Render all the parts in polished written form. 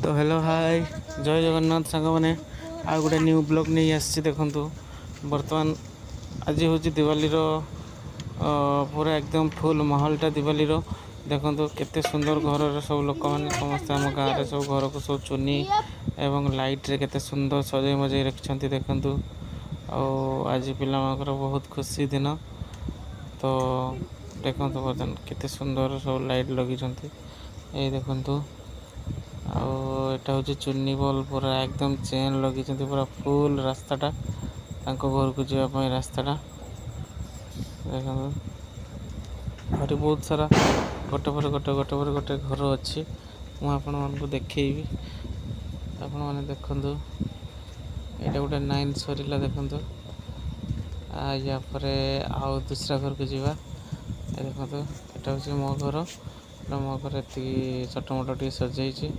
तो hello hi जय जगन्नाथ सांग मैंने आ गोटे न्यू ब्लॉग नहीं आसी देखु बर्तमान आज हूँ दिवाली पूरा एकदम फुल महलटा दिवाली देखु केते सुंदर घर सब लोक मैंने समस्त आम गाँव सब घर को सब चुनी एवं लाइट रे केते सुंदर सजई मजई रखिंट देखु आज पिलाकर बहुत खुशी दिन तो देखु बर्तमान केते सुंदर सब लाइट लगी ये देखु आटा हूँ चुनी बल्ब पूरा एकदम चेन लगी पूरा फुल रास्ताटा घर को जावाई रास्ताटा देखो आहुरी बहुत सारा गोटे पर गोटे गोटे पर गोटे घर अच्छी मुझे आपण देखी आपण मैंने देखु यहाँ गोटे 9 सरला देखु या आउ दूसरा घर को जावा देखो यहाँ हूँ मो घर मो घर ये छोट मोट टे सजाई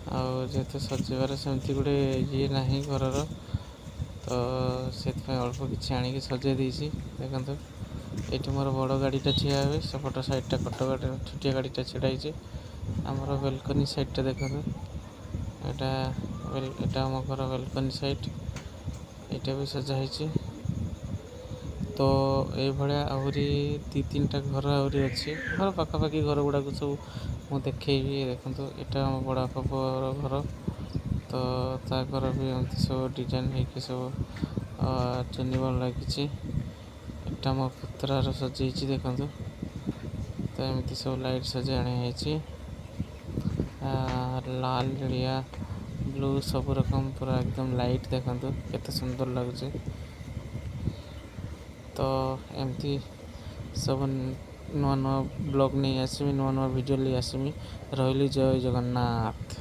जेहेतु सजेबार सेमती गोटे ये ना घर तो से अल्प किसी आणिक सजे देसी देखो ये मोर बड़ गाड़ीटा ठिया हुए सेपट साइडटा कट गाड़ी छोटिया गाड़ीटा छिड़ाई आमर बेलकनी साइडटा देखो यहाँ आम घर बेलकनी साइड यहाँ भी सजाई तो ये आहरी 2-3टा घर आहरी अच्छी घर पाखापाखि घर गुड़ाक सब मुझे देखी देखो यहाँ आम बड़ा पापर घर तो ता घर भी एमती सब डिजाइन हो सब चुनी बल लगी यहाँ मो पुत्रार सजे देखो तो एमती सब लाइट सजे आनी लाल नीलिया ब्लू सब रकम पूरा एकदम लाइट देखो केते सुंदर लगुच तो एमती सब नुआ नुआ ब्लॉग नहीं आसमी नुआ नुआ वीडियो नहीं आसमी रही जय जगन्नाथ।